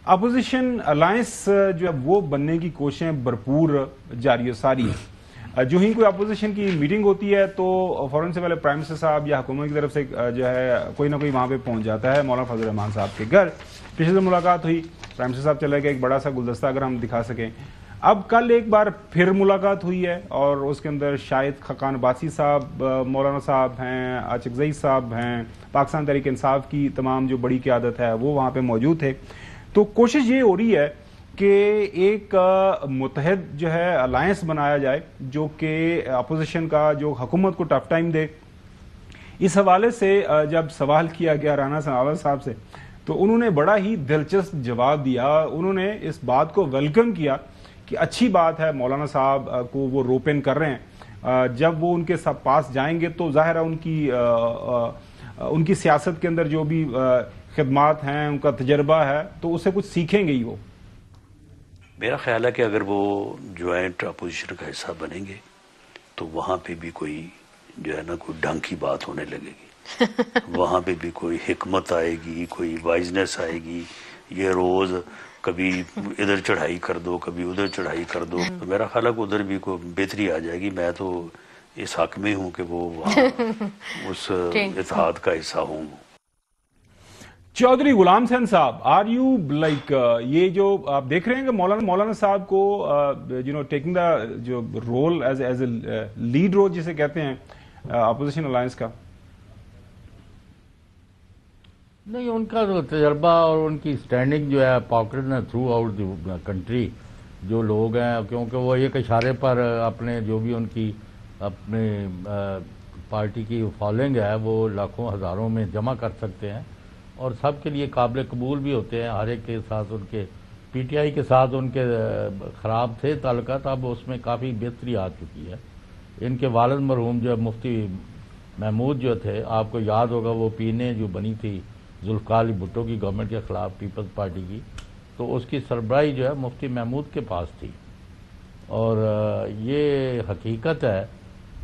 Opposition alliance जो है वो बनने की कोशिशें भरपूर जारी और सारी हैं। जो ही कोई अपोजिशन की मीटिंग होती है तो फौरन से पहले प्राइम मिनिस्टर साहब या हुकूमत की तरफ से जो है कोई ना कोई वहाँ पे पहुँच जाता है। मौलाना फजल रहमान साहब के घर पिछले दिन मुलाकात हुई, प्राइम मिनिस्टर साहब चले गए, एक बड़ा सा गुलदस्ता अगर हम दिखा सकें। अब कल एक बार फिर मुलाकात हुई है और उसके अंदर शाहिद खकान अब्बासी साहब, मौलाना साहब हैं, आशिक ज़ई साहब हैं, पाकिस्तान तहरीक इंसाफ की तमाम जो बड़ी क़यादत है वो वहाँ पे मौजूद थे। तो कोशिश ये हो रही है कि एक मुत्तहद जो है अलायंस बनाया जाए जो कि अपोजिशन का जो हुकूमत को टफ टाइम दे। इस हवाले से जब सवाल किया गया राना सनावत साहब से तो उन्होंने बड़ा ही दिलचस्प जवाब दिया। उन्होंने इस बात को वेलकम किया कि अच्छी बात है मौलाना साहब को वो रोपेन कर रहे हैं। जब वो उनके सब पास जाएंगे तो ज़ाहिर है उनकी सियासत के अंदर जो भी खिदमात हैं, उनका तजर्बा है, तो उससे कुछ सीखेंगे ही वो। मेरा ख्याल है कि अगर वो ज्वाइंट अपोजिशन का हिस्सा बनेंगे तो वहाँ पे भी कोई जो है ना कोई ढंग की बात होने लगेगी। वहाँ पे भी कोई हिकमत आएगी, कोई वाइजनेस आएगी। ये रोज़ कभी इधर चढ़ाई कर दो, कभी उधर चढ़ाई कर दो, तो मेरा ख्याल है कि उधर भी कोई बेहतरी आ जाएगी। मैं तो इस हक में हूँ कि वो वहाँ उस इत्तेहाद का हिस्सा हूँ। चौधरी गुलाम हुसैन साहब, आर यू लाइक ये जो आप देख रहे हैं कि मौलाना साहब को टेकिंग द जो role as a lead role जिसे कहते हैं अपोजिशन अलायंस का? नहीं, उनका जो तजर्बा और उनकी स्टैंडिंग जो है popular through out the country जो लोग हैं, क्योंकि वो एक इशारे पर अपने जो भी उनकी अपने पार्टी की फॉलोइंग है वो लाखों हज़ारों में जमा कर सकते हैं और सब के लिए काबिल कबूल भी होते हैं। हर एक के साथ उनके पीटीआई के साथ उनके ख़राब थे ताल्लुकात, अब उसमें काफ़ी बेहतरी आ चुकी है। इनके वालिद मरहूम जो मुफ्ती महमूद जो थे, आपको याद होगा वो पीने जो बनी थी जुल्फ़िकार अली भुट्टो की गवर्नमेंट के ख़िलाफ़ पीपल्स पार्टी की, तो उसकी सरबराही जो है मुफ्ती महमूद के पास थी। और ये हकीकत है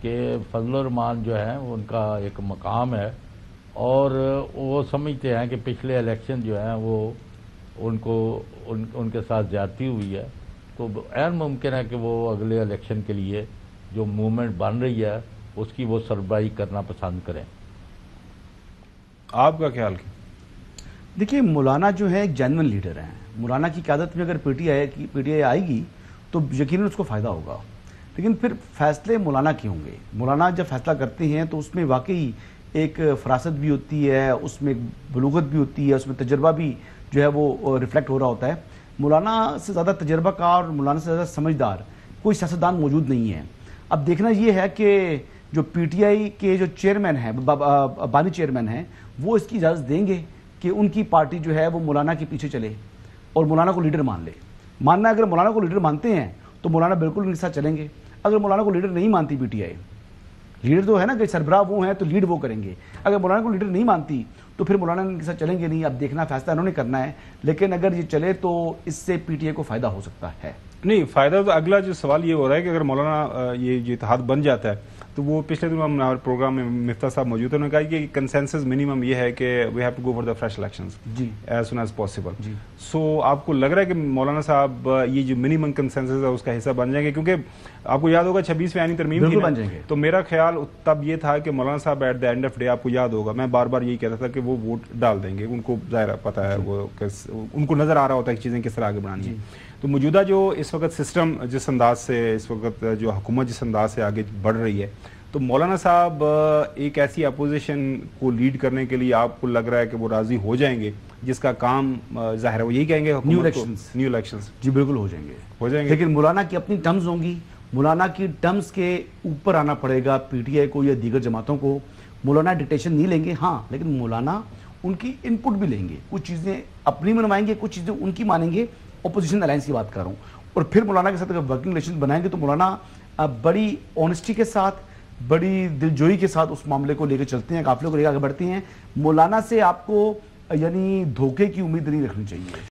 कि फजल रहमान जो है उनका एक मकाम है और वो समझते हैं कि पिछले इलेक्शन जो है वो उनके साथ ज्यादती हुई है, तो ऐन मुमकिन है कि वो अगले इलेक्शन के लिए जो मूवमेंट बन रही है उसकी वो सरबराही करना पसंद करें। आपका ख्याल क्या? देखिए, मौलाना जो है एक जेन्युइन लीडर हैं। मौलाना की क़यादत में अगर पीटीआई आएगी तो यकीनन उसको फ़ायदा होगा, लेकिन फिर फैसले मौलाना के होंगे। मौलाना जब फैसला करते हैं तो उसमें वाकई एक फरासत भी होती है, उसमें बलूगत भी होती है, उसमें तजर्बा भी जो है वो रिफ्लेक्ट हो रहा होता है। मौलाना से ज़्यादा तजर्बाकार और मौलाना से ज़्यादा समझदार कोई सियासतदान मौजूद नहीं है। अब देखना ये है कि जो पीटीआई के जो चेयरमैन हैं, बानी चेयरमैन हैं, वो इसकी इजाज़त देंगे कि उनकी पार्टी जो है वो मौलाना के पीछे चले और मौलाना को लीडर मान ले। मानना अगर मौलाना को लीडर मानते हैं तो मौलाना बिल्कुल उनके साथ चलेंगे। अगर मौलाना को लीडर नहीं मानती पीटीआई, लीडर तो है ना कि सरबराह वो हैं तो लीड वो करेंगे, अगर मौलाना को लीडर नहीं मानती तो फिर मौलाना इनके साथ चलेंगे नहीं। अब देखना, फैसला इन्होंने करना है, लेकिन अगर ये चले तो इससे पीटीआई को फ़ायदा हो सकता है। नहीं, फ़ायदा तो अगला जो सवाल ये हो रहा है कि अगर मौलाना ये जो इत्तेहाद बन जाता है तो वो पिछले दिन हमारे प्रोग्राम में मिफ्ता साहब मौजूद थे, उन्होंने कहा कि कंसेंसस मिनिमम ये है कि we have to go for the fresh elections जी एज सुन एज पॉसिबल। जी, सो आपको लग रहा है कि मौलाना साहब ये जो मिनिमम कंसेंसस है उसका हिस्सा बन जाएंगे? क्योंकि आपको याद होगा 26वीं आईनी तरमीम बिल्कुल बन जाएंगे। तो मेरा ख्याल तब ये था कि मौलाना साहब at the end of day, आपको याद होगा मैं बार बार यही कहता था कि वो वोट डाल देंगे, उनको ज़ाहिर पता है, वो उनको नज़र आ रहा होता है कि चीज़ें किस तरह आगे बढ़ानी है। तो मौजूदा जो इस वक्त सिस्टम जिस अंदाज से इस वक्त जो हुकूमत जिस अंदाज से आगे बढ़ रही है, तो मौलाना साहब एक ऐसी अपोजिशन को लीड करने के लिए आपको लग रहा है कि वो राजी हो जाएंगे जिसका काम ज़ाहिर है वो यही कहेंगे न्यू इलेक्शंस? जी बिल्कुल हो जाएंगे, लेकिन मौलाना की अपनी टर्म्स होंगी। मौलाना की टर्म्स के ऊपर आना पड़ेगा पीटीआई को या दीगर जमातों को। मौलाना डिक्टेशन नहीं लेंगे, हाँ, लेकिन मौलाना उनकी इनपुट भी लेंगे, कुछ चीज़ें अपनी मनवाएंगे, कुछ चीज़ें उनकी मानेंगे। अपोजिशन अलायंस की बात कर रहा हूँ। और फिर मौलाना के साथ अगर वर्किंग रिलेशन बनाएंगे तो मौलाना बड़ी ऑनेस्टी के साथ, बड़ी दिलजोई के साथ उस मामले को लेकर चलते हैं, काफिले को लेकर आगे बढ़ते हैं। मौलाना से आपको यानी धोखे की उम्मीद नहीं रखनी चाहिए।